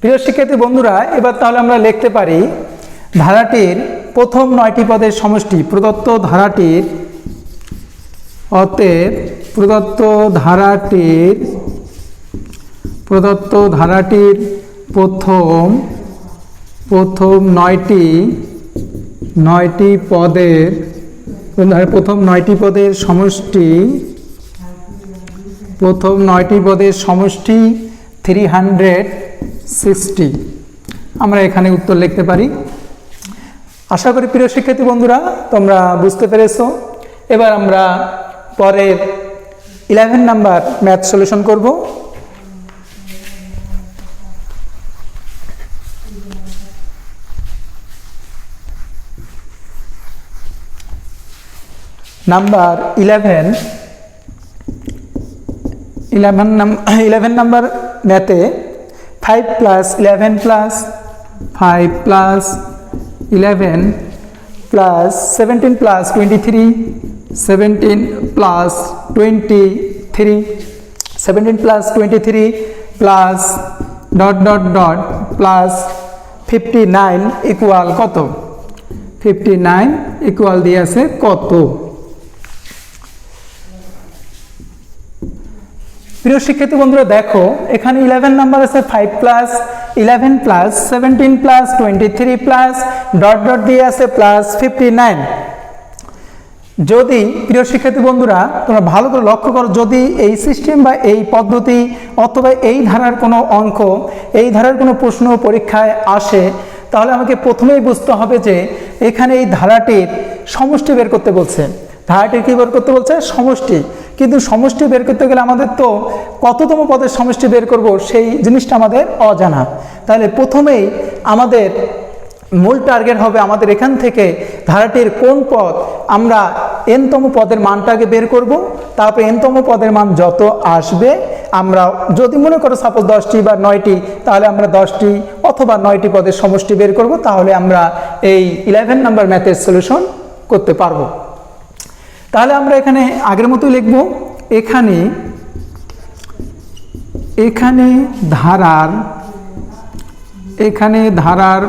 প্রিয় শিক্ষার্থী বন্ধুরা, এবার তাহলে আমরা লিখতে পারি ধারাটির প্রথম 9টি পদের সমষ্টি। প্রদত্ত ধারাটির প্রথম 9টি পদের সমষ্টি 360। আমরা এখানে উত্তর লিখতে পারি। আশা করি প্রিয় শিক্ষার্থী বন্ধুরা তোমরা বুঝতে পেরেছো। এবার আমরা পরের 11 নাম্বার ম্যাথ সলিউশন করব। নাম্বার 11 নাম্বার ম্যাথে 5 + 11 + 5 + 11 + 17 + 23 17 + 23 17 + 23 প্লাস ... প্লাস 59 ইকুয়াল কত? 59 ইকুয়াল দিয়ে আছে কত? প্রিয় শিক্ষার্থী বন্ধুরা দেখো, এখানে 11 নাম্বার আছে 5 + 11 + 17 + 23 প্লাস ... দিয়ে আছে প্লাস 59। যদি প্রিয় শিক্ষার্থী বন্ধুরা তোমরা ভালো করে লক্ষ্য করো, যদি এই সিস্টেম বা এই পদ্ধতি অথবা এই ধারার কোনো অঙ্ক, এই ধারার কোনো প্রশ্ন পরীক্ষায় আসে, তাহলে আমাকে প্রথমেই বুঝতে হবে যে এখানে এই ধারাটির সমষ্টি বের করতে বলছে। ধারাটির কি বের করতে বলছে? সমষ্টি। কিন্তু সমষ্টি বের করতে গেলে আমাদের তো কততম পদের সমষ্টি বের করব সেই জিনিসটা আমাদের অজানা। তাহলে প্রথমেই আমাদের মূল টার্গেট হবে আমাদের এখান থেকে ধারাটির কোন পদ, আমরা n-তম পদের মানটাকে বের করব। তারপর n-তম পদের মান যত আসবে, আমরা যদি মনে করো সাপোজ 10টি বা 9টি, তাহলে আমরা 10টি অথবা 9টি পদের সমষ্টি বের করব। তাহলে আমরা এই 11 নাম্বার ম্যাথের সলিউশন করতে পারবো। তাহলে আমরা এখানে আগের মতোই লিখব। এখানে ধারার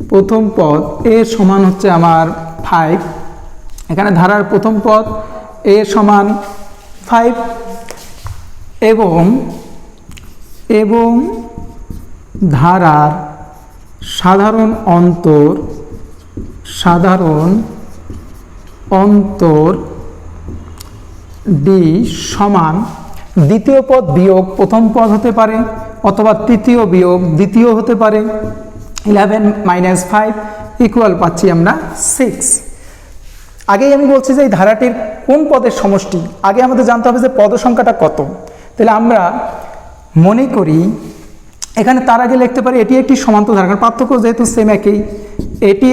প্রথম পদ এর সমান হচ্ছে আমার 5। এখানে ধারার প্রথম পদ এর সমান 5 এবং ধারার সাধারণ অন্তর ডি সমান দ্বিতীয় পদ বিয়োগ প্রথম পদ হতে পারে, অথবা তৃতীয় বিয়োগ দ্বিতীয় হতে পারে। 11 - 5 ইকুয়াল পাচ্ছি আমরা 6। আগেই আমি বলছি যে এই ধারাটির কোন পদের সমষ্টি, আগে আমাদের জানতে হবে যে পদ সংখ্যাটা কত। তাহলে আমরা মনে করি এখানে তার আগে লিখতে পারি এটি একটি সমান্তর ধারা, কারণ পার্থক্য যেহেতু সেম একই। এটি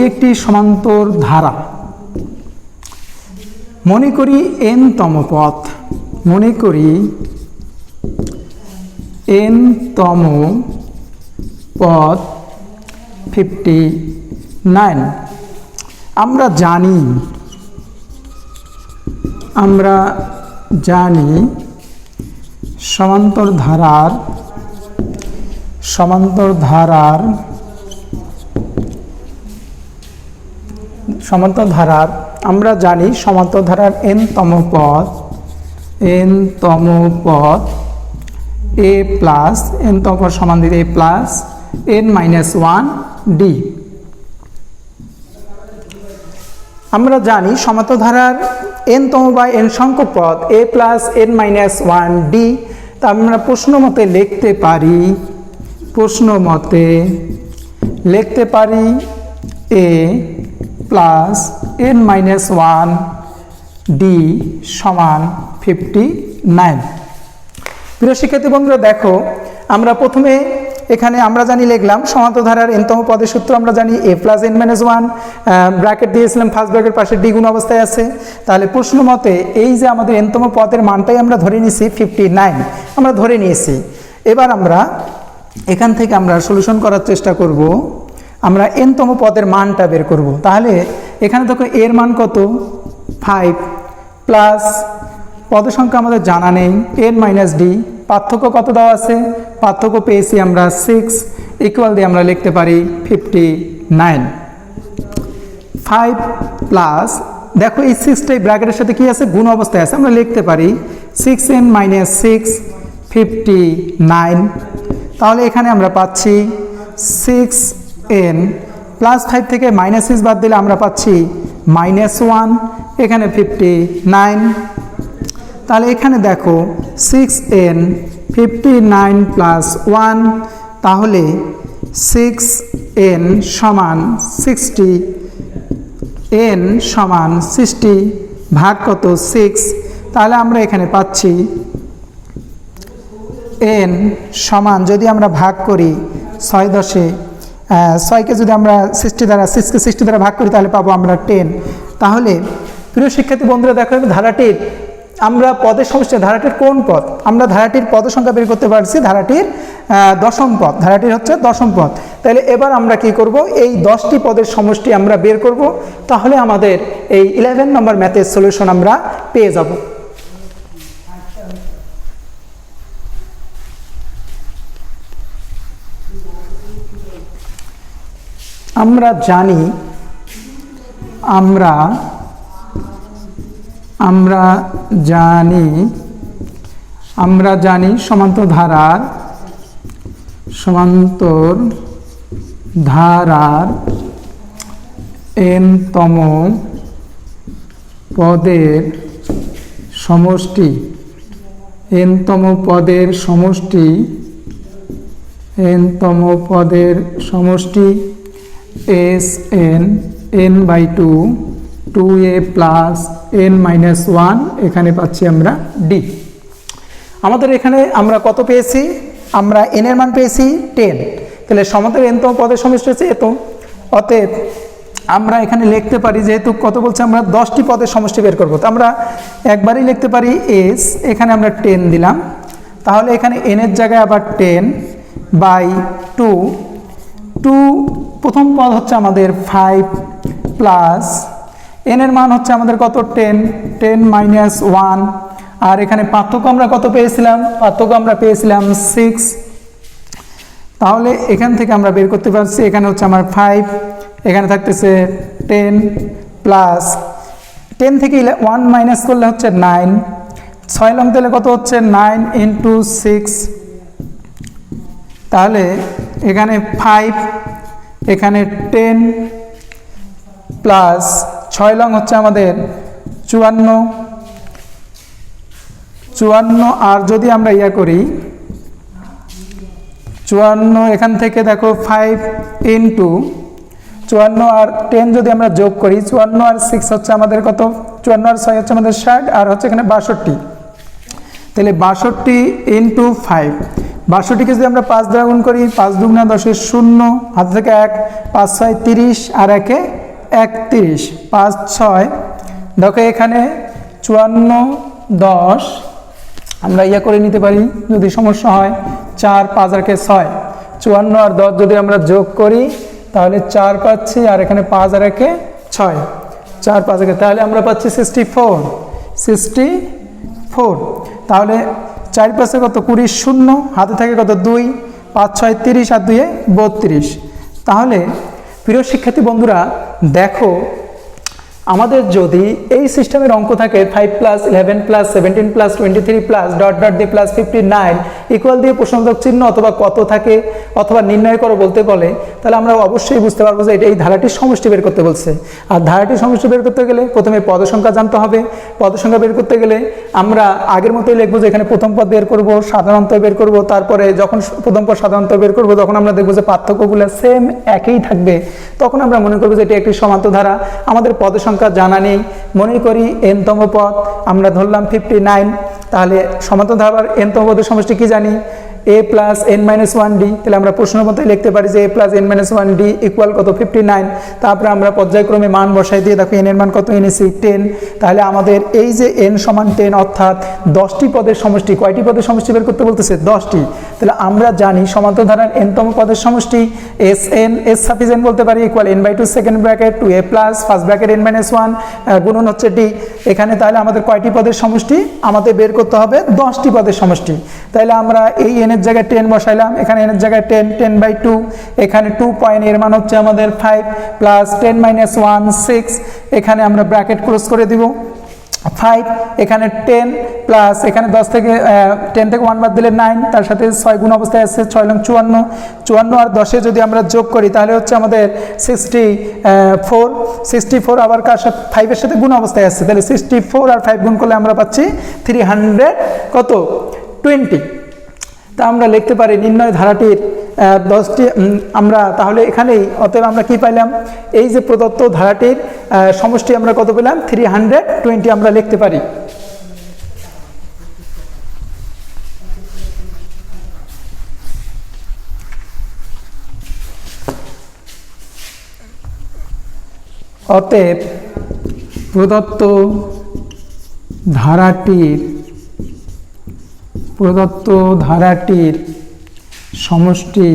একটি সমান্তর ধারা। মনে করি n-তম পদ, 59। আমরা জানি সমান্তর ধারার আমরা জানি সমান্তর ধারার n-তম পদ a প্লাস n-তম পদ সমান দিতে a প্লাস n-1 d। আমরা জানি সমান্তর ধারার n-তম বা n সংখ্যক পদ a প্লাস n-1 d। তা আমরা প্রশ্ন মতে লিখতে পারি a প্লাস n-1 d সমান 59। প্রিয় শিক্ষার্থী বন্ধুরা দেখো, আমরা প্রথমে এখানে আমরা জানি লিখলাম সমান্তর ধারার n-তম পদের সূত্র আমরা জানি a প্লাস n-1, ব্র্যাকেট দিয়েছিলাম, ফার্স্ট ব্র্যাকেট পাশে d গুণ অবস্থায় আছে। তাহলে প্রশ্ন মতে এই যে আমাদের n-তম পদের মানটাই আমরা ধরে নিয়েছি 59, আমরা ধরে নিয়েছি। এবার আমরা এখান থেকে আমরা সলিউশন করার চেষ্টা করব, আমরা n-তম পদের মানটা বের করব। তাহলে এখানে দেখো এর মান কত? 5 প্লাস পদ সংখ্যা আমাদের জানা নেই n মাইনাস ডি, পার্থক্য কত দেওয়া আছে, পার্থক্য পেয়েছি আমরা 6, ইকুয়াল দিয়ে আমরা লিখতে পারি 59। 5 প্লাস দেখো এই 6টাই ব্র্যাকেটের সাথে কি আছে, গুণ অবস্থায় আছে, আমরা লিখতে পারি 6n মাইনাস 6 59। তাহলে এখানে আমরা পাচ্ছি 6n প্লাস 5 থেকে মাইনাস 6 বাদ দিলে আমরা পাচ্ছি -1, এখানে 59। তাহলে এখানে দেখো 6n 59 প্লাস 1, তাহলে 6n সমান 60, n সমান 60 ভাগ কত 6, তাহলে আমরা এখানে পাচ্ছি n সমান, যদি আমরা ভাগ করি 6 6কে যদি আমরা 60 দ্বারা 6কে 60 দ্বারা ভাগ করি তাহলে পাবো আমরা 10। তাহলে প্রিয় শিক্ষার্থী বন্ধুরা দেখো ধারাটির আমরা পদের সমষ্টি, ধারাটির কোন পদ, আমরা ধারাটির পদ সংখ্যা বের করতে পারছি, ধারাটির দশম পদ, ধারাটির হচ্ছে দশম পদ। তাহলে এবার আমরা কি করব, এই 10টি পদের সমষ্টি আমরা বের করব, তাহলে আমাদের এই 11 নম্বর ম্যাথের সলিউশন আমরা পেয়ে যাব। আমরা জানি সমান্তর ধারার n-তম পদের সমষ্টি, n-তম পদের সমষ্টি Sn n/2 2a plus n-1, এখানে পাচ্ছি আমরা d। আমাদের এখানে আমরা কত পেয়েছি, আমরা n এর মান পেয়েছি 10, তাহলে সমান্তর n-তম পদের সমষ্টি হচ্ছে এত। অতএব আমরা এখানে লিখতে পারি, যেহেতু কত বলছে আমরা 10টি পদের সমষ্টি বের করব, তো আমরা একবারই লিখতে পারি s, এখানে আমরা 10 দিলাম, তাহলে এখানে n এর জায়গায় আবার 10/2, প্রথম পদ হচ্ছে আমাদের 5 প্লাস n এর মান হচ্ছে আমাদের কত 10 মাইনাস 1, আর এখানে পার্থক্য আমরা কত পেয়েছিলাম, পার্থক্য আমরা পেয়েছিলাম 6। তাহলে এখান থেকে আমরা বের করতে পারছি, এখানে হচ্ছে আমার 5, এখানে থাকতেছে 10 প্লাস 10 থেকে 1 মাইনাস করলে হচ্ছে 9, 6 লং দিলে কত হচ্ছে 9 × 6, তাহলে এখানে 5, এখানে 10 প্লাস 6 লং হচ্ছে আমাদের 54, আর যদি আমরা ইয়া করি 54, এখান থেকে দেখো 5 × 54 আর 10 যদি আমরা যোগ করি, 54 আর 6 হচ্ছে আমাদের কত, 54 আর 6 হচ্ছে আমাদের 60, আর হচ্ছে এখানে 62, তাহলে 62 × 5, 62কে যদি আমরা 5 দ্বারা গুণ করি, 5 দুগুণে 10 0, হাত থেকে 1, 5 6 30, আর 1 31, 5 6, দেখো এখানে 54 10 আমরা ইয়া করে নিতে পারি যদি সমস্যা হয়, 4 5 আর 6, 54 আর 10 যদি আমরা যোগ করি তাহলে 4 পাচ্ছি, আর এখানে 5 আর 1 6, 4 5 তাহলে আমরা পাচ্ছি 64। তাহলে 4 পাশে কত 20, 0 হাতে থাকে কত 2, 5 6 30 আর 2 32। তাহলে প্রিয় শিক্ষার্থী বন্ধুরা দেখো, আমাদের যদি এই সিস্টেমের অঙ্ক থাকে 5 প্লাস 11 প্লাস 17 প্লাস 23 প্লাস ... দিয়ে প্লাস 59 ইকুয়াল দিয়ে প্রশ্নবোধক চিহ্ন অথবা কত থাকে অথবা নির্ণয় করো বলতে বলে, তাহলে আমরা অবশ্যই বুঝতে পারবো যে এই ধারাটির সমষ্টি বের করতে বলছে। আর ধারাটির সমষ্টি বের করতে গেলে প্রথমে পদ সংখ্যা জানতে হবে, পদ সংখ্যা বের করতে গেলে আমরা আগের মতোই লিখবো যে এখানে প্রথম পদ বের করব, সাধারণত বের করব, তারপরে যখন প্রথম পদ সাধারণত বের করব তখন আমরা দেখবো যে পার্থক্যগুলো সেম একই থাকবে, তখন আমরা মনে করবো যে এটি একটি সমান্তর ধারা। আমাদের পদ সংখ্যা জানা নেই, মনে করি n-তম পদ আমরা ধরলাম 59, তাহলে সমান্তর ধারার n-তম পদের সমষ্টি কি জানি, a প্লাস n-1d, তাহলে আমরা প্রশ্নের মধ্যে লিখতে পারি যে a প্লাস n-1d ইকুয়াল কত 59। তারপরে আমরা পর্যায়ক্রমে মান বসাই দিয়ে দেখো n এর মান কত এনেছি 10, তাহলে আমাদের এই যে n সমান 10 অর্থাৎ 10টি পদের সমষ্টি, কয়টি পদের সমষ্টি বের করতে বলতেছে 10টি, তাহলে আমরা জানি সমান্তর ধারার এনতম পদের সমষ্টি এস এন, এস সাফিসিয়েন্ট বলতে পারি equal n by two second bracket two a plus first bracket n minus one গুণন হচ্ছে ডি। এখানে তাহলে আমাদের কয়টি পদের সমষ্টি? আমাদের বের করতে হবে 10টি পদের সমষ্টি। তাহলে আমরা এই এনের জায়গায় 10 বসাইলাম, এখানে এনের জায়গায় 10, 10 বাই 2, এখানে 2 পয়েন্ট, এর মান হচ্ছে আমাদের 5 প্লাস 10 মাইনাস 1 6, এখানে আমরা ব্র্যাকেট ক্লোজ করে দিব 5, এখানে 10 প্লাস এখানে 10 থেকে 10 থেকে 1 বাদ দিলে 9, তার সাথে 6 গুণ অবস্থায় আছে 6 লং 54, 54 আর 10 যদি আমরা যোগ করি তাহলে হচ্ছে আমাদের 64 আবার কার সাথে 5 এর সাথে গুণ অবস্থায় আছে, তাহলে 64 আর 5 গুণ করলে আমরা পাচ্ছি 300 কত 20। তা আমরা লিখতে পারি নির্ণয় ধারাটির 10টি আমরা তাহলে এখানেই অতএব আমরা কি পাইলাম? এই যে প্রদত্ত ধারাটির সমষ্টি আমরা কত পেলাম? 320 আমরা লিখতে পারি। অতএব প্রদত্ত ধারাটির সমষ্টি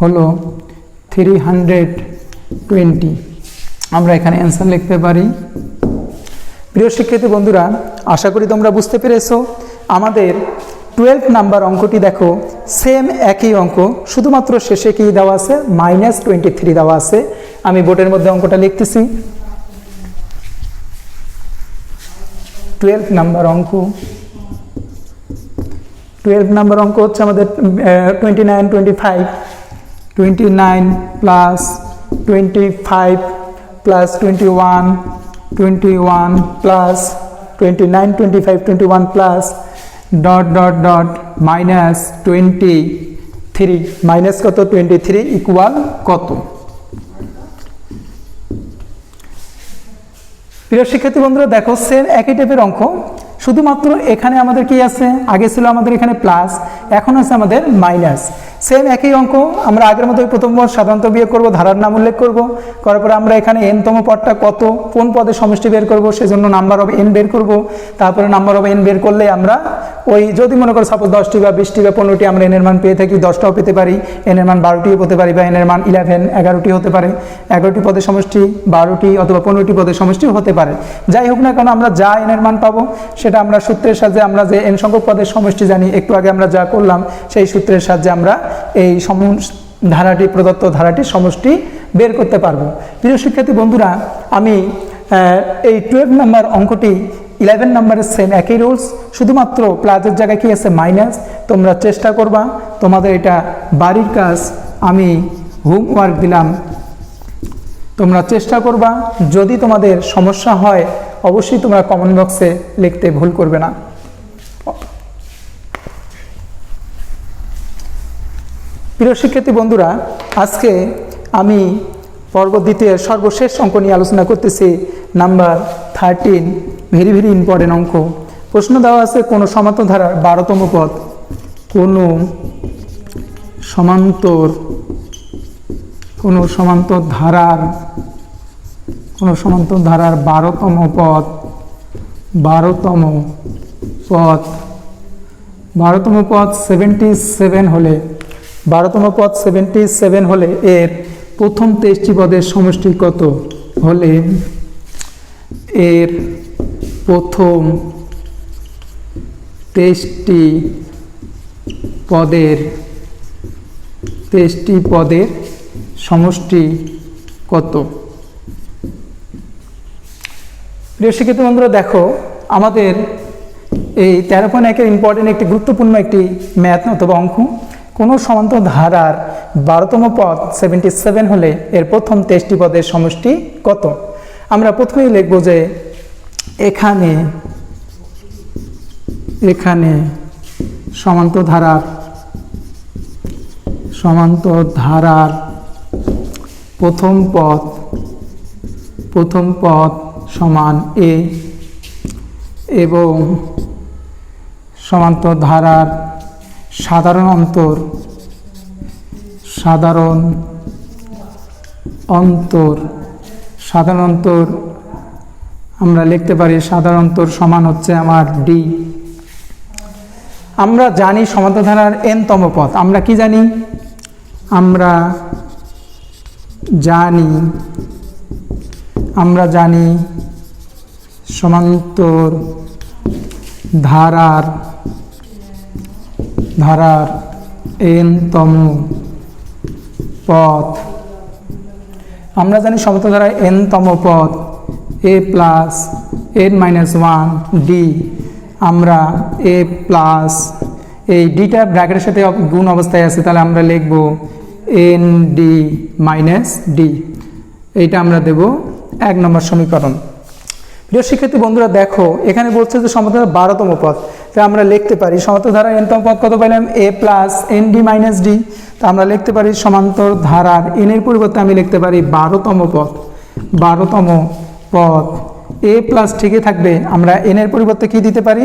হলো 320। আমরা এখানে অ্যান্সার লিখতে পারি। প্রিয় শিক্ষার্থী বন্ধুরা, আশা করি তোমরা বুঝতে পেরেছো। আমাদের 12 নাম্বার অঙ্কটি দেখো, সেম একই অঙ্ক, শুধুমাত্র শেষে কি দেওয়া আছে? -23 দেওয়া আছে। আমি বোর্ডের মধ্যে অঙ্কটা লিখতেছি। 12 নাম্বার অঙ্ক হচ্ছে আমাদের 29 plus 25 plus 21 plus 29 25 21 plus dot minus 23, minus কত 23 ইকুয়াল কত? প্রিয় শিক্ষার্থী বন্ধুরা দেখো, সেম একই টাইপের অঙ্ক, শুধুমাত্র এখানে আমাদের কি আছে? আগে ছিল আমাদের এখানে প্লাস, এখন আছে আমাদের মাইনাস। সেম একই অঙ্ক, আমরা আগের মতোই প্রথমবার সাধারণত বিয়োগ করব, ধারার নাম উল্লেখ করব, করার পরে আমরা এখানে এনতম পদটা কত, কোন পদের সমষ্টি বের করব, সেজন্য নাম্বার অফ এন বের করব। তারপরে নাম্বার অফ এন বের করলে আমরা ওই যদি মনে করো সাপোজ 10টি বা 20টি বা 15টি আমরা এনের মান পেয়ে থাকি, 10টাও পেতে পারি, এনের মান 12টিও হতে পারি, বা এনের মান 11 11টি হতে পারে, 11টি পদের সমষ্টি 12টি অথবা 15টি পদের সমষ্টিও হতে পারে। যাই হোক না কেন, আমরা যা এনের মান পাবো সেটা আমরা সূত্রের সাহায্যে, আমরা যে এন সংখ্যক পদের সমষ্টি জানি, একটু আগে আমরা যা করলাম সেই সূত্রের সাহায্যে আমরা এই প্রদত্ত ধারাটির সমষ্টি বের করতে পারবো। প্রিয় শিক্ষার্থী বন্ধুরা, আমি এই 12 নাম্বার অঙ্কটি 11 নাম্বারের সেম একই রুলস, শুধুমাত্র প্লাসের জায়গায় কি আছে? মাইনাস। তোমরা চেষ্টা করবা, তোমাদের এটা বাড়ির কাজ, আমি হোমওয়ার্ক দিলাম, তোমরা চেষ্টা করবা। যদি তোমাদের সমস্যা হয় অবশ্যই তোমরা কমেন্ট বক্সে লিখতে ভুল করবে না। প্রিয় শিক্ষার্থী বন্ধুরা, আজকে আমি পর্ব দ্বিতীয়ের সর্বশেষ অঙ্ক নিয়ে আলোচনা করতেছি, নাম্বার 13, ভেরি ভেরি ইম্পর্টেন্ট অঙ্ক। প্রশ্ন দেওয়া আছে, কোনো সমান্তর ধারার 12তম পদ, কোনো সমান্তর ধারার 12তম পদ 77 হলে 12তম পদ 77 হলে এর প্রথম 23টি পদের সমষ্টি কত হলে এর প্রথম 23টি পদের সমষ্টি কত? প্রিয় শিক্ষার্থী বন্ধুরা দেখো, আমাদের এই 13.1 ইম্পর্টেন্ট একটি গুরুত্বপূর্ণ একটি ম্যাথ অথবা অঙ্ক। কোনো সমান্তর ধারার 12তম পদ 77 হলে এর প্রথম 23টি পদের সমষ্টি কত? আমরা প্রথমেই লিখব যে এখানে সমান্তর ধারার প্রথম পদ সমান এ এবং সমান্তর ধারার সাধারণ অন্তর আমরা লিখতে পারি সাধারণত সমান হচ্ছে আমার ডি। আমরা জানি সমান্তরাল n-তম পদ, আমরা কি জানি? আমরা জানি সমান্তর ধারার n-তম পদ, আমরা জানি সমান্তরাল ধারার n-তম পদ a প্লাস n-1 ডি। আমরা a প্লাস এই ডিটা ব্র্যাকেটের সাথে গুণ অবস্থায় আছে, তাহলে আমরা লিখব এন ডি মাইনাস ডি। এইটা আমরা দেব 1 নম্বর সমীকরণ। প্রিয় শিক্ষার্থী বন্ধুরা দেখো, এখানে বলছে যে সমান্তরাল 12তম পদ, তাই আমরা লিখতে পারি সমান্তর ধারার n-তম পদ কত পাইলাম? a plus N D minus D. তা আমরা লিখতে পারি সমান্তর ধারার n এর পরিবর্তে আমি লিখতে পারি 12তম পদ a প্লাস ঠিকই থাকবে, আমরা n এর পরিবর্তে কি দিতে পারি?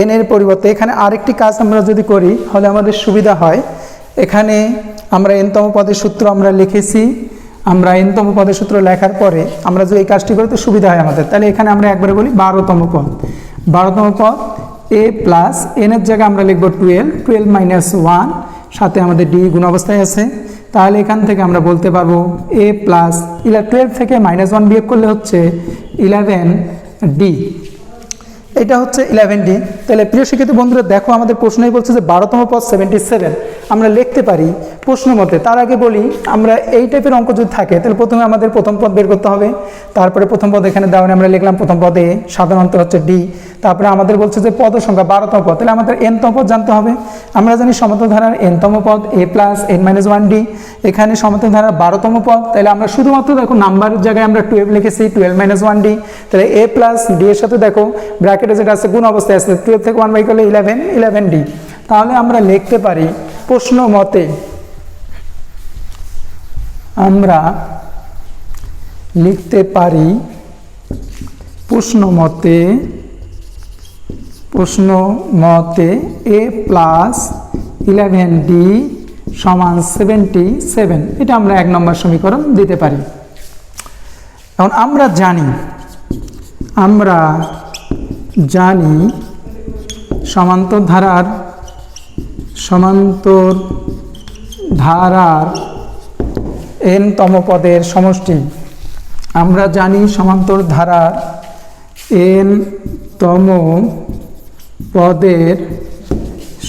n এর পরিবর্তে এখানে আরেকটি কাজ আমরা যদি করি তাহলে আমাদের সুবিধা হয়। এখানে আমরা n-তম পদের সূত্র আমরা লিখেছি, আমরা n-তম পদের সূত্র লেখার পরে আমরা যদি এই কাজটি করি তো সুবিধা হয় আমাদের। তাহলে এখানে আমরা একবারে বলি 12তম পদ a প্লাস n এর জায়গায় আমরা লিখব 12 মাইনাস 1, সাথে আমাদের ডি গুণ অবস্থায় আছে। তাহলে এখান থেকে আমরা বলতে পারবো a প্লাস 12 থেকে -1 বিয়োগ করলে হচ্ছে 11d। এটা হচ্ছে 11d। তাহলে প্রিয় শিক্ষার্থী বন্ধুরা দেখো, আমাদের প্রশ্নই বলছে যে 12তম পদ 77 আমরা লিখতে পারি প্রশ্ন মতে। তার আগে বলি, আমরা এই টাইপের অঙ্ক যদি থাকে তাহলে প্রথমে আমাদের প্রথম পদ বের করতে হবে। তারপরে প্রথম পদ এখানে দেওয়া, আমরা লিখলাম প্রথম পদে সাধারণত হচ্ছে ডি। তারপরে আমাদের বলছে যে পদ সংখ্যা 12তম পদ, তাহলে আমাদের n-তম পদ জানতে হবে। আমরা জানি সমান্তর ধারার n-তম পদ a প্লাস n-1 ডি। এখানে সমান্তর ধারার 12তম পদ, তাহলে আমরা শুধুমাত্র দেখো নাম্বারের জায়গায় আমরা 12 লিখেছি, 12 - 1 ডি। তাহলে a প্লাস ডি এর সাথে দেখো ব্র্যাকেটে যেটা আছে গুণ অবস্থায় আছে, 12 থেকে 1 বাই করলে 11 ডি। তাহলে আমরা লিখতে পারি প্রশ্ন মতে, আমরা লিখতে পারি প্রশ্ন মতে a প্লাস 11d সমান 77। এটা আমরা 1 নম্বর সমীকরণ দিতে পারি। এখন আমরা জানি সমান্তর ধারার n-তম পদের সমষ্টি। আমরা জানি সমান্তর ধারার n-তম পদের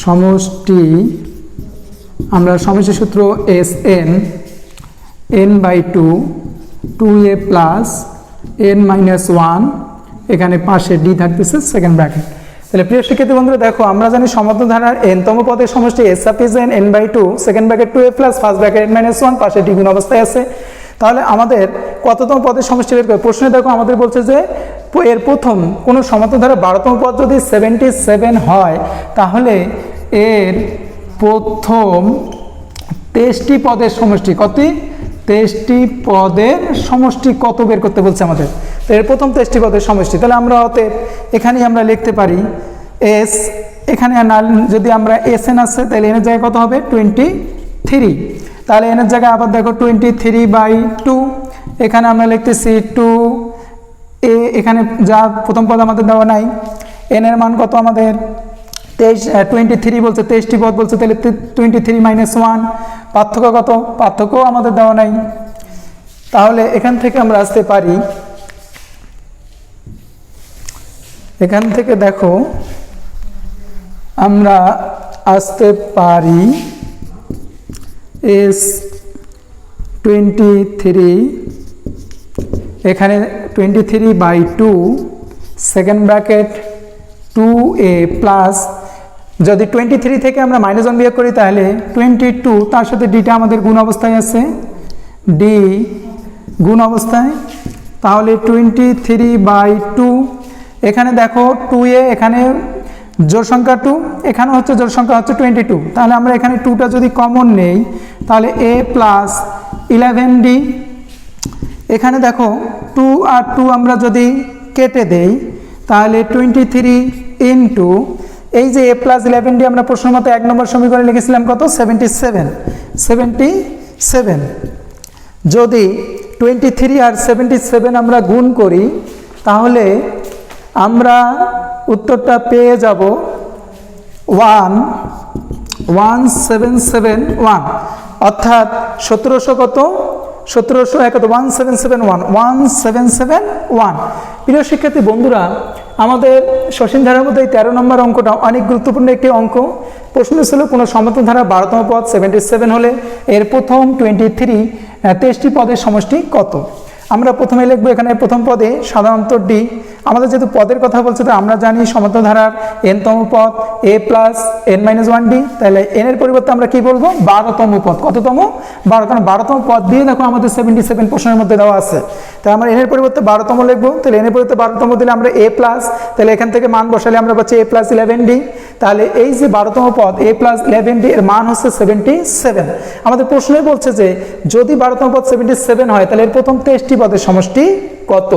সমষ্টি, আমরা সমষ্টি সূত্র Sn n/2 2a plus n-1, এখানে পাশে ডি থাকতেছে সেকেন্ড ব্র্যাকেট। তাহলে প্রিয় শিক্ষার্থী বন্ধুরা দেখো, আমরা জানি সমান্তর ধারার n-তম পদের সমষ্টি s sufficient n/2 second bracket 2a plus first bracket n-1, পাশে ডি গুণ অবস্থায় আছে। তাহলে আমাদের কততম পদের সমষ্টি বের করে? প্রশ্নে দেখো আমাদের বলছে যে এর প্রথম কোনো সমান্তর ধারার 12তম পদ যদি 77 হয়, তাহলে এর প্রথম 23টি পদের সমষ্টি কত? 23টি পদের সমষ্টি কত বের করতে বলছে আমাদের। তো এর প্রথম 23টি পদের সমষ্টি, তাহলে আমরা এখানেই আমরা লিখতে পারি এস, এখানে যদি আমরা এস এন আছে তাহলে এনের জায়গায় কত হবে? 23। তাহলে এনের জায়গায় আবার দেখো 23/2, এখানে আমরা লিখতেছি 2a, এখানে যা প্রথম পদ আমাদের দেওয়া নাই। এন এর মান কত আমাদের? 23 বলছে, 23টি পদ বলছে, তাহলে 23 - 1, পার্থক্য কত? পার্থক্য আমাদের দেওয়া নাই। তাহলে এখান থেকে আমরা আসতে পারি, এখান থেকে দেখো আমরা আসতে পারি S23, এখানে 23/2 সেকেন্ড ব্র্যাকেট 2a প্লাস, যদি 23 থেকে আমরা -1 বিয়োগ করি তাহলে 22, তার সাথে ডিটা আমাদের গুণ অবস্থায় আছে, ডি গুণ অবস্থায়। তাহলে 23/2, এখানে দেখো 2a, এখানে জোড় সংখ্যা 2, এখানে হচ্ছে জোড় সংখ্যা হচ্ছে 22। তাহলে আমরা এখানে 2টা যদি কমন নেই তাহলে a প্লাস 11d। এখানে দেখো 2 আর 2 আমরা যদি কেটে দেই তাহলে 23 ইন্টু এই যে a প্লাস 11d আমরা প্রশ্ন মতো 1 নম্বর সমীকরণে লিখেছিলাম কত? 77। যদি 23 আর 77 আমরা গুণ করি, তাহলে আমরা উত্তরটা পেয়ে যাব 1771, অর্থাৎ 1700 কত, 1771 প্রিয় শিক্ষার্থী বন্ধুরা, আমাদের সসীম ধারার মধ্যে 13 নম্বর অঙ্কটা অনেক গুরুত্বপূর্ণ একটি অঙ্ক। প্রশ্ন ছিল কোনো সমতল ধারা 12তম পদ 77 হলে এর প্রথম 23টি পদের সমষ্টি কত। আমরা প্রথমে লিখবো এখানে প্রথম পদে সাধারণত ডি। আমাদের যেহেতু পদের কথা বলছে, তো আমরা জানি সমতল ধারার nতম পদ a প্লাস n-1d, তাহলে n এর পরিবর্তে আমরা কি বলবো, 12তম পদ। কততম, 12, কারণ 12তম পদ দিয়ে দেখো আমাদের 77 প্রশ্নের মধ্যে দেওয়া আছে, তাই আমরা n এর পরিবর্তে 12তম লিখবো। তাহলে n এর পরিবর্তে 12তম দিলে আমরা a প্লাস, তাহলে এখান থেকে মান বসালে আমরা পাচ্ছি a প্লাস 11d। তাহলে এই যে 12তম পদ a প্লাস 11d এর মান হচ্ছে 77। আমাদের প্রশ্নই বলছে যে যদি 12তম পদ 77 হয়, তাহলে এর প্রথম 23টি পদের সমষ্টি কত।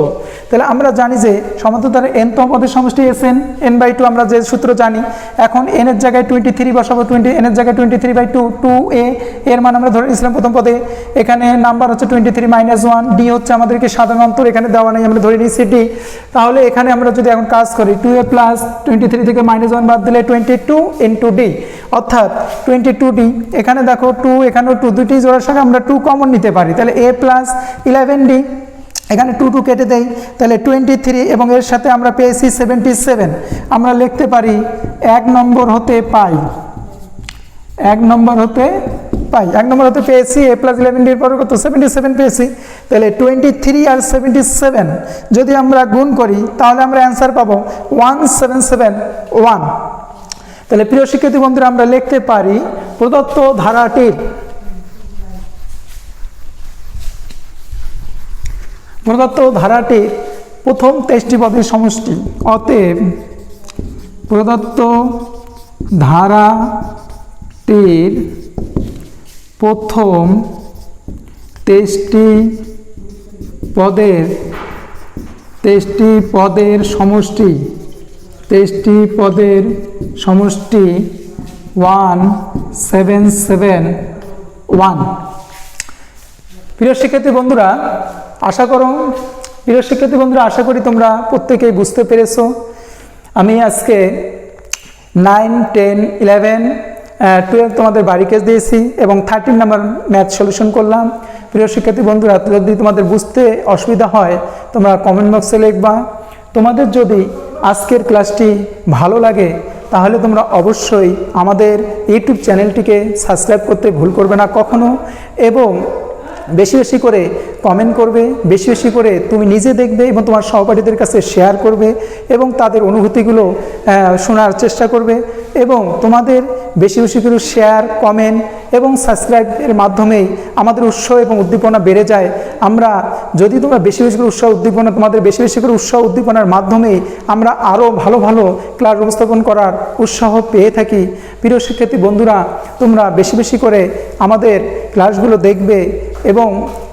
তাহলে আমরা জানি যে সমতল ধারার nতম পদের সমষ্টি Sn, n/2 আমরা যে সূত্র জানি। এখন n এর জায়গায় 23 বসাবো, n এর জায়গায় 23/2, 2a এর মান আমরা ধরে নিয়েছিলাম প্রথম পদে। এখানে নাম্বার হচ্ছে 23 - 1, d হচ্ছে আমাদেরকে সাধারণ অন্তর, এখানে দেওয়া নেই, আমরা ধরে নিয়েছি d। তাহলে এখানে আমরা যদি এখন কাজ করি, 2a প্লাস 23 থেকে -1 বাদ দিলে 22 ইন্টু d, অর্থাৎ 22d। এখানে দেখো 2, এখানেও 2, দুটি জোড়ার সঙ্গে আমরা 2 কমন নিতে পারি, তাহলে a প্লাস 11d। এখানে 2 কেটে দেই, তাহলে 23 এবং এর সাথে আমরা পেয়েছি 77। আমরা লিখতে পারি 1 নম্বর হতে পাই, 1 নম্বর হতে পেয়েছি a প্লাস 11d এর পর কত, 77 পেয়েছি। তাহলে 23 আর 77 যদি আমরা গুণ করি, তাহলে আমরা অ্যান্সার পাবো 1771। তাহলে প্রিয় শিক্ষার্থী বন্ধুরা, আমরা লিখতে পারি প্রদত্ত ধারাটির প্রথম 23টি পদের সমষ্টি। অতএব প্রদত্ত ধারাটির প্রথম 23টি পদের সমষ্টি 1771। প্রিয় শিক্ষার্থী বন্ধুরা, আশা করি তোমরা প্রত্যেকেই বুঝতে পেরেছো। আমি আজকে 9, 10, 11, 12 তোমাদের বাড়ি কেস দিয়েছি এবং 13 নাম্বার ম্যাথ সলিউশন করলাম। প্রিয় শিক্ষার্থী বন্ধুরা, যদি তোমাদের বুঝতে অসুবিধা হয়, তোমরা কমেন্ট বক্সে লিখবা। তোমাদের যদি আজকের ক্লাসটি ভালো লাগে, তাহলে তোমরা অবশ্যই আমাদের ইউটিউব চ্যানেলটিকে সাবস্ক্রাইব করতে ভুল করবে না কখনো, এবং বেশি বেশি করে কমেন্ট করবে, বেশি বেশি করে তুমি নিজে দেখবে এবং তোমার সহপাঠীদের কাছে শেয়ার করবে এবং তাদের অনুভূতিগুলো শোনার চেষ্টা করবে। এবং তোমাদের বেশি বেশি করে শেয়ার, কমেন্ট এবং সাবস্ক্রাইবের মাধ্যমেই আমাদের উৎসাহ এবং উদ্দীপনা বেড়ে যায়। আমরা যদি তোমরা বেশি বেশি করে তোমাদের বেশি বেশি করে উৎসাহ উদ্দীপনার মাধ্যমেই আমরা আরও ভালো ভালো ক্লাস উপস্থাপন করার উৎসাহ পেয়ে থাকি। প্রিয় শিক্ষার্থী বন্ধুরা, তোমরা বেশি বেশি করে আমাদের ক্লাসগুলো দেখবে এবং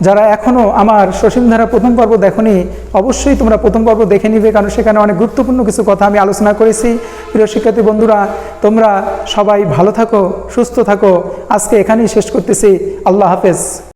যারা এখনও আমার সসীম ধারা প্রথম পর্ব দেখোনি, অবশ্যই তোমরা প্রথম পর্ব দেখে নিবে, কারণ সেখানে অনেক গুরুত্বপূর্ণ কিছু কথা আমি আলোচনা করেছি। প্রিয় শিক্ষার্থী বন্ধুরা, তোমরা সবাই ভালো থাকো, সুস্থ থাকো। আজকে এখানেই শেষ করতেছি। আল্লাহ হাফেজ।